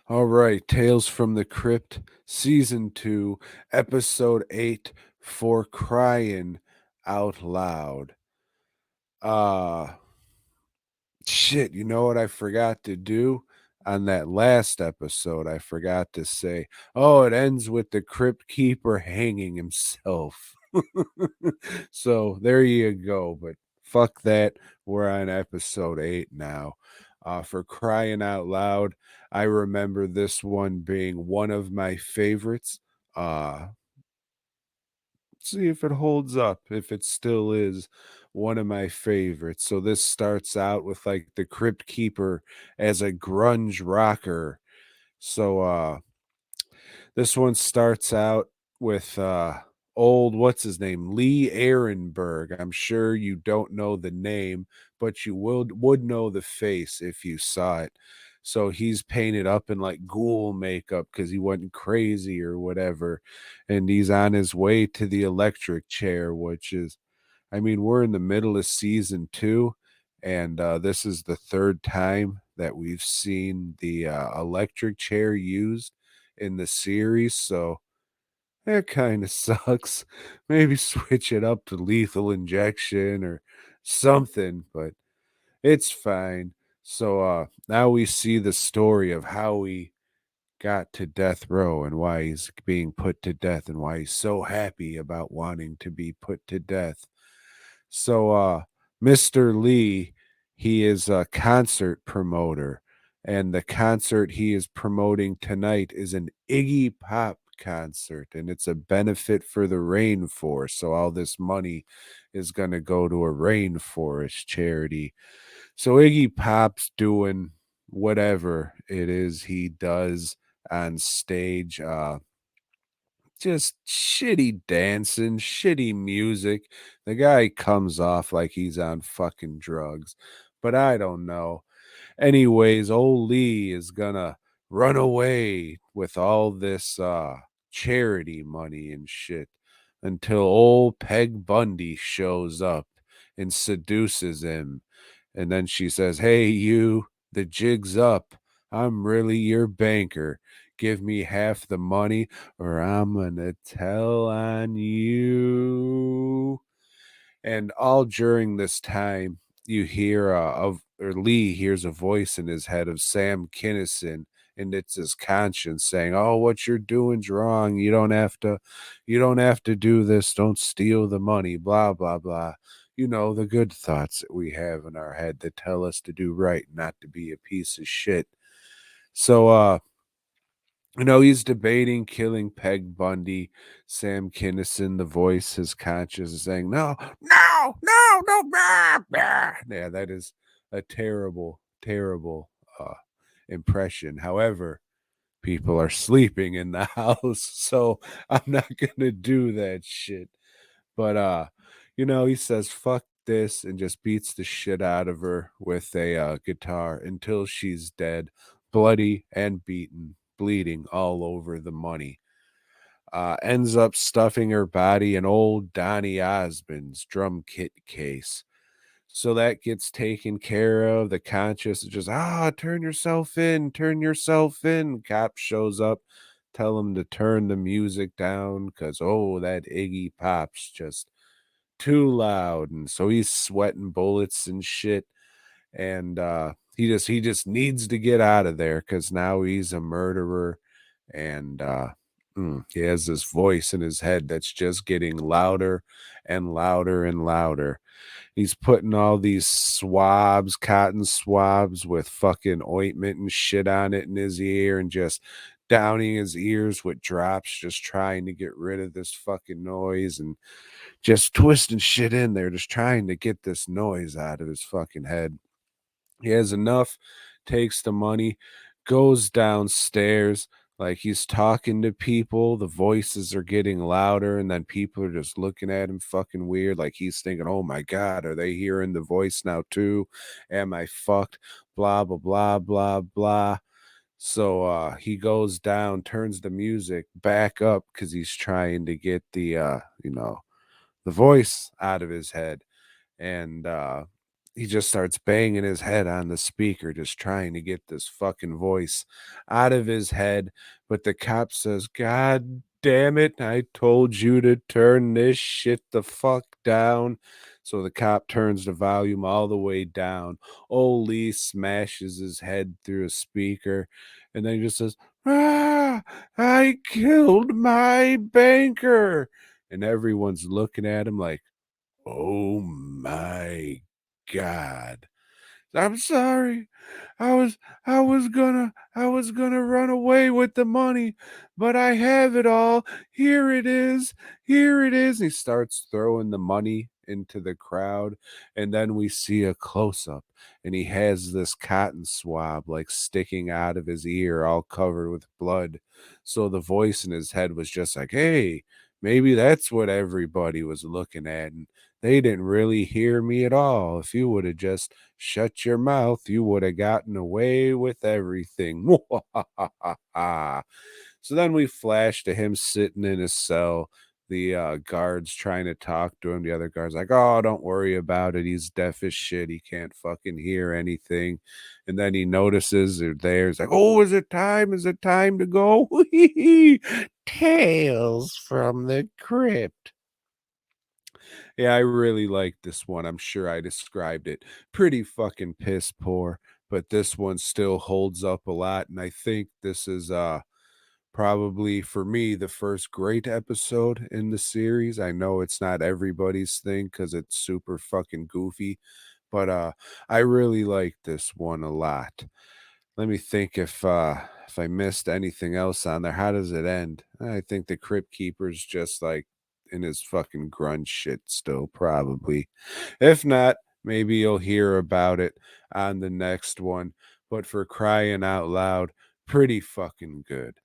All right, Tales from the Crypt, Season 2, Episode 8 for Crying Out Loud. Uh, Shit, you know what I forgot to do on that last episode? I forgot to say, oh, it ends with the Crypt Keeper hanging himself. So there you go. But fuck that. We're on episode 8 now. For crying out loud, I remember this one being one of my favorites. Uh, See if it holds up, if it still is one of my favorites. So this starts out with like the Crypt Keeper as a grunge rocker. So this one starts out with old what's his name? Lee Ehrenberg. I'm sure you don't know the name, but you would know the face if you saw it. So he's painted up in like ghoul makeup because he went crazy or whatever. And he's on his way to the electric chair, which is, I mean, we're in the middle of season 2, and this is the third time that we've seen the electric chair used in the series. So that kind of sucks. Maybe switch it up to lethal injection or something, but it's fine. So now we see the story of how he got to death row and why he's being put to death and why he's so happy about wanting to be put to death. So Mr. Lee, he is a concert promoter, and the concert he is promoting tonight is an Iggy Pop concert, and it's a benefit for the rainforest. So all this money is going to go to a rainforest charity. So Iggy Pop's doing whatever it is he does on stage. Just shitty dancing, shitty music. The guy comes off like he's on fucking drugs, but I don't know. Anyways, old Lee is gonna run away with all this charity money and shit until old Peg Bundy shows up and seduces him. And then she says, "Hey, you, the jig's up. I'm really your banker. Give me half the money or I'm gonna tell on you." And all during this time, you hear or Lee hears a voice in his head of Sam Kinison, and it's his conscience saying, "Oh, what you're doing's wrong. You don't have to do this. Don't steal the money." Blah blah blah. You know, the good thoughts that we have in our head that tell us to do right, not to be a piece of shit. So, he's debating killing Peg Bundy. Sam Kinison, the voice, his conscience is saying, "No, no, no, no, blah, blah." Yeah, that is a terrible, terrible impression. However, people are sleeping in the house, so I'm not gonna do that shit. But he says fuck this and just beats the shit out of her with a guitar until she's dead, bloody and beaten, bleeding all over the money. Ends up stuffing her body in old Donny Osmond's drum kit case. So that gets taken care of. The conscious is just, turn yourself in, turn yourself in. Cop shows up, tell him to turn the music down because, oh, that Iggy Pop's just too loud. And so he's sweating bullets and shit. And he just needs to get out of there because now he's a murderer. And he has this voice in his head that's just getting louder and louder and louder. He's putting all these swabs, cotton swabs with fucking ointment and shit on it in his ear and just downing his ears with drops, just trying to get rid of this fucking noise and just twisting shit in there, just trying to get this noise out of his fucking head. He has enough, takes the money, goes downstairs like he's talking to people. The voices are getting louder, and then people are just looking at him fucking weird. Like he's thinking, oh my God, are they hearing the voice now too? Am I fucked? Blah, blah, blah, blah, blah. So he goes down, turns the music back up because he's trying to get the voice out of his head. And he just starts banging his head on the speaker, just trying to get this fucking voice out of his head. But the cop says, God damn it, I told you to turn this shit the fuck down. So the cop turns the volume all the way down. Old Lee smashes his head through a speaker, and then he just says, Ah, I killed my banker. And everyone's looking at him like, oh my God. I'm sorry. I was I was gonna run away with the money, but I have it all. Here it is. Here it is. He starts throwing the money into the crowd, and then we see a close up, and he has this cotton swab like sticking out of his ear, all covered with blood. So the voice in his head was just like, "Hey, maybe that's what everybody was looking at, and they didn't really hear me at all. If you would have just shut your mouth, you would have gotten away with everything." So then we flash to him sitting in his cell. The guards trying to talk to him. The other guards like, "Oh, don't worry about it. He's deaf as shit. He can't fucking hear anything." And then he notices they're there. He's like, "Oh, is it time? Is it time to go?" Tales from the Crypt. Yeah, I really like this one. I'm sure I described it pretty fucking piss poor, but this one still holds up a lot. And I think this is probably for me the first great episode in the series. I know it's not everybody's thing because it's super fucking goofy, but I really like this one a lot. Let me think if I missed anything else on there. How does it end? I think the Crypt Keeper's just like in his fucking grunge shit still, probably. If not, maybe you'll hear about it on the next one. But for crying out loud, pretty fucking good.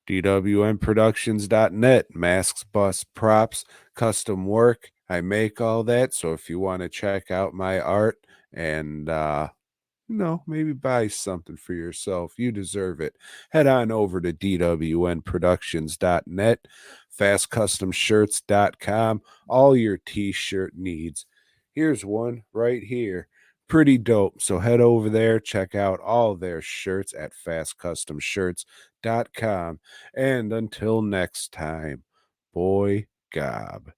DWNProductions.net, masks, bus, props, custom work. I make all that. So if you want to check out my art and maybe buy something for yourself. You deserve it. Head on over to dwnproductions.net, fastcustomshirts.com, all your t-shirt needs. Here's one right here. Pretty dope. So head over there, check out all their shirts at fastcustomshirts.com. And until next time, boy gob.